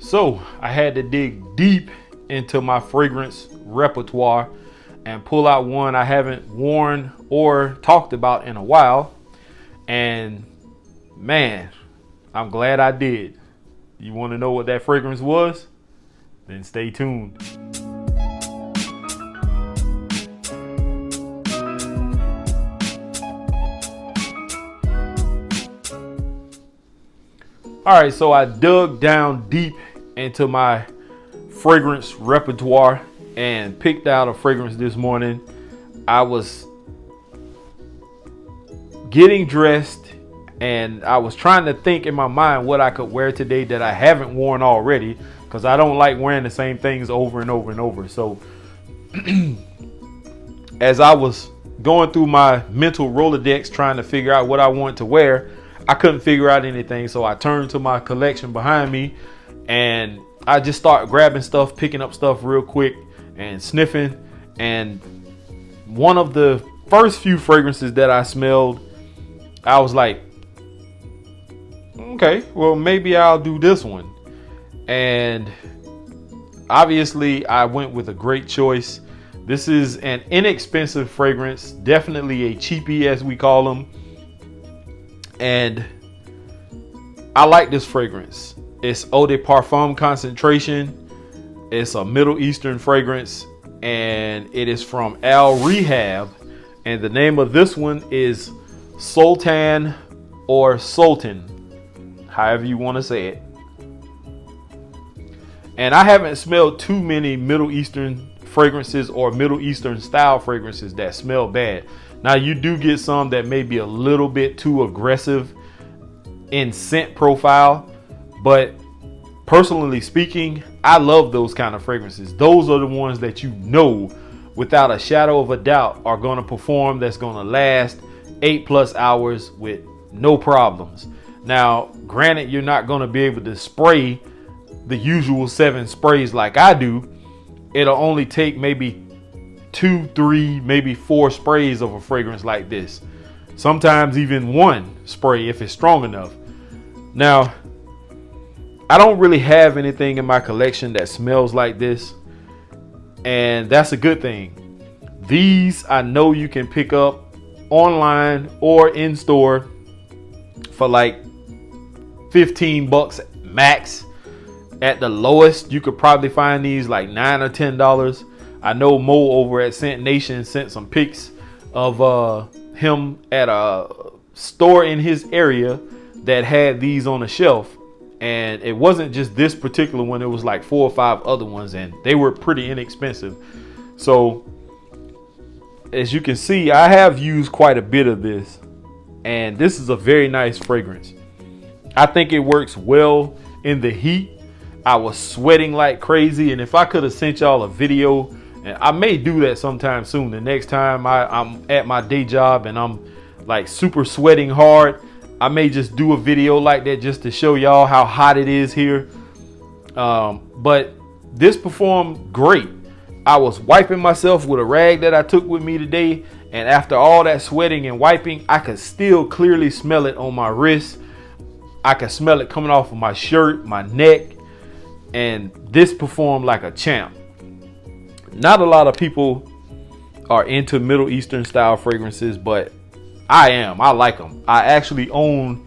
So I had to dig deep into my fragrance repertoire and pull out one I haven't worn or talked about in a while. And man, I'm glad I did. You want to know what that fragrance was? Then stay tuned. All right, so I dug down deep into my fragrance repertoire and picked out a fragrance this morning. I was getting dressed and I was trying to think in my mind what I could wear today that I haven't worn already, because I don't like wearing the same things over and over and over. So as I was going through my mental Rolodex trying to figure out what I want to wear, I couldn't figure out anything. So I turned to my collection behind me and I just started grabbing stuff, picking up stuff real quick and sniffing. And one of the first few fragrances that I smelled, I was like, okay, well, maybe I'll do this one. And obviously I went with a great choice. This is an inexpensive fragrance, definitely a cheapie as we call them. And I like this fragrance. It's Eau de Parfum concentration. It's a Middle Eastern fragrance and it is from Rehab. And the name of this one is Sultan or Sultan, however you want to say it. And I haven't smelled too many Middle Eastern fragrances or Middle Eastern style fragrances that smell bad. Now you do get some that may be a little bit too aggressive in scent profile, but personally speaking, I love those kind of fragrances. Those are the ones that you know without a shadow of a doubt are going to perform, that's going to last 8+ hours with no problems. Now, granted, you're not going to be able to spray the usual 7 sprays like I do. It'll only take maybe 2, 3, maybe 4 sprays of a fragrance like this. Sometimes even 1 spray if it's strong enough. Now, I don't really have anything in my collection that smells like this, and that's a good thing. These I know you can pick up online or in store for like $15 max. At the lowest, you could probably find these like $9 or $10. I know Mo over at Scent Nation sent some pics of him at a store in his area that had these on the shelf. And it wasn't just this particular one. It was like 4 or 5 other ones and they were pretty inexpensive. So as you can see, I have used quite a bit of this. And this is a very nice fragrance. I think it works well in the heat. I was sweating like crazy. And if I could have sent y'all a video, and I may do that sometime soon. The next time I'm at my day job and I'm like super sweating hard, I may just do a video like that just to show y'all how hot it is here. But this performed great. I was wiping myself with a rag that I took with me today. And after all that sweating and wiping, I could still clearly smell it on my wrist. I could smell it coming off of my shirt, my neck. And this performed like a champ. Not a lot of people are into Middle Eastern style fragrances, but I am. I like them. I actually own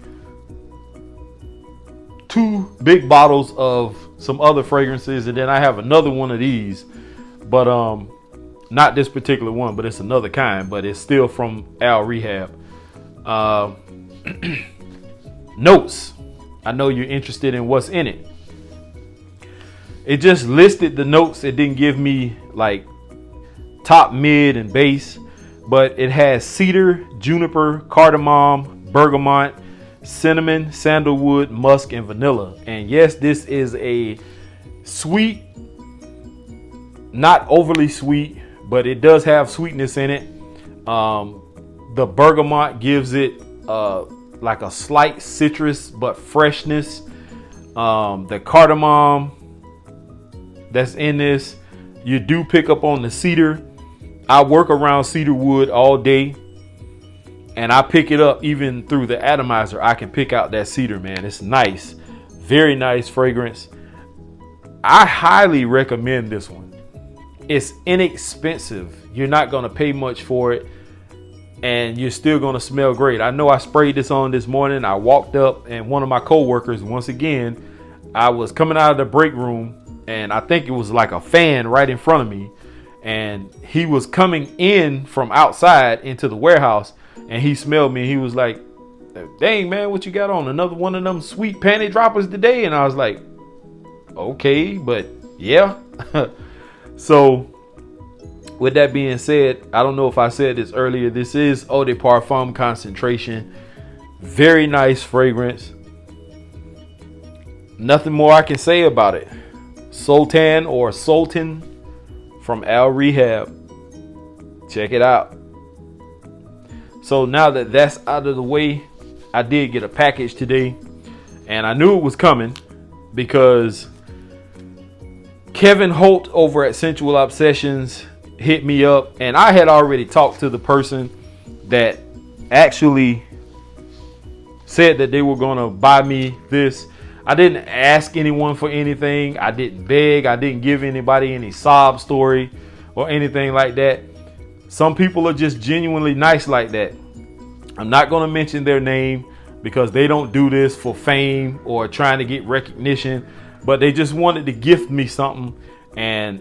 2 big bottles of some other fragrances, and then I have another one of these, but not this particular one, but it's another kind, but it's still from Rehab. Notes. I know you're interested in what's in it. It just listed the notes. It didn't give me like top, mid, and base, but it has cedar, juniper, cardamom, bergamot, cinnamon, sandalwood, musk, and vanilla. And yes, this is a sweet, not overly sweet, but it does have sweetness in it. The bergamot gives it like a slight citrus but freshness. The cardamom that's in this, you do pick up on the cedar. I work around cedar wood all day, and I pick it up even through the atomizer. I can pick out that cedar, man. It's nice, very nice fragrance. I highly recommend this one. It's inexpensive. You're not going to pay much for it, and you're still going to smell great. I know I sprayed this on this morning. I walked up, and one of my coworkers, once again, I was coming out of the break room, and I think it was like a fan right in front of me, and he was coming in from outside into the warehouse, and he smelled me, and he was like, "Dang, man, what you got on? Another one of them sweet panty droppers today?" And I was like, okay, but yeah. So with that being said, I don't know if I said this earlier, this is Eau de Parfum concentration. Very nice fragrance. Nothing more I can say about it. Sultan or Sultan from Rehab. Check it out. So now that that's out of the way, I did get a package today, and I knew it was coming because Kevin Holt over at Sensual Obsessions hit me up, and I had already talked to the person that actually said that they were going to buy me this. I didn't ask anyone for anything. I didn't beg. I didn't give anybody any sob story or anything like that. Some people are just genuinely nice like that. I'm not going to mention their name because they don't do this for fame or trying to get recognition, but they just wanted to gift me something, and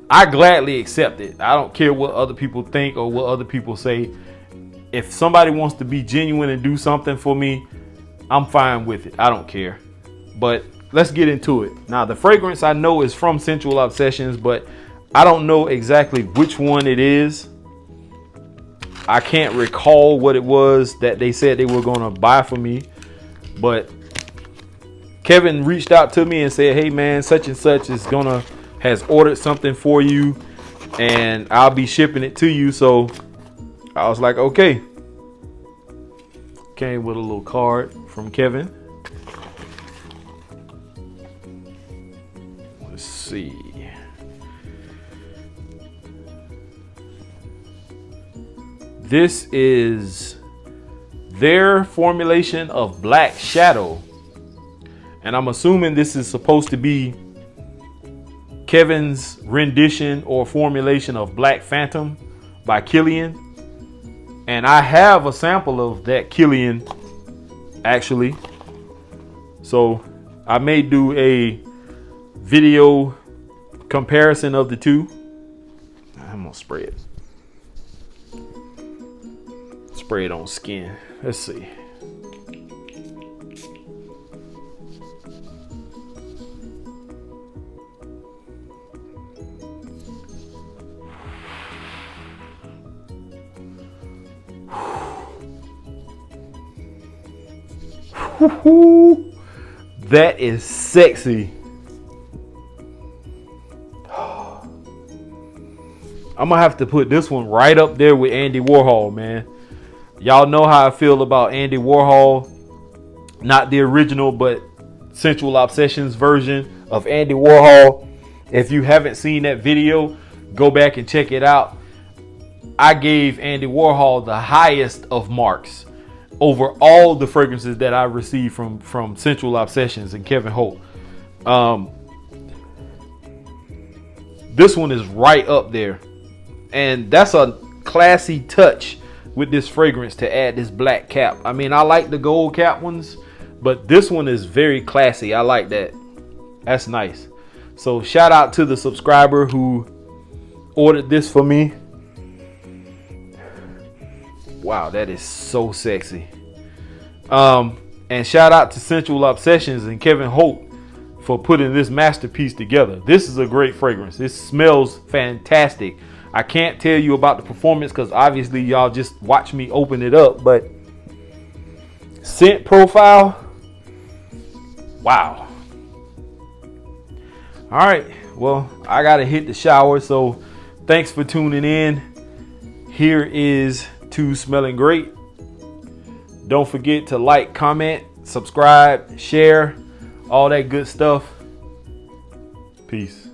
I gladly accept it. I don't care what other people think or what other people say. If somebody wants to be genuine and do something for me, I'm fine with it. I don't care. But let's get into it. Now, the fragrance I know is from Sensual Obsessions, but I don't know exactly which one it is. I can't recall what it was that they said they were going to buy for me, but Kevin reached out to me and said, "Hey man, such and such has ordered something for you, and I'll be shipping it to you." So I was like, okay. Came with a little card from Kevin. Let's see. This is their formulation of Black Shadow. And I'm assuming this is supposed to be Kevin's rendition or formulation of Black Phantom by Killian. And I have a sample of that Killian, actually. So I may do a video comparison of the two. I'm gonna spray it. Spray it on skin. Let's see. That is sexy. I'm gonna have to put this one right up there with Andy Warhol, man. Y'all know how I feel about Andy Warhol. Not the original, but Sensual Obsessions version of Andy Warhol. If you haven't seen that video, go back and check it out. I gave Andy Warhol the highest of marks over all the fragrances that I received from Sensual Obsessions and Kevin Holt. This one is right up there, and that's a classy touch with this fragrance to add this black cap. I mean, I like the gold cap ones, but this one is very classy. I like that. That's nice. So shout out to the subscriber who ordered this for me. Wow, that is so sexy. And shout out to Sensual Obsessions and Kevin Holt for putting this masterpiece together. This is a great fragrance. It smells fantastic. I can't tell you about the performance because obviously y'all just watch me open it up, but scent profile, wow. All right, well, I gotta hit the shower, so thanks for tuning in. Here is to Smelling Great. Don't forget to like, comment, subscribe, share, all that good stuff. Peace.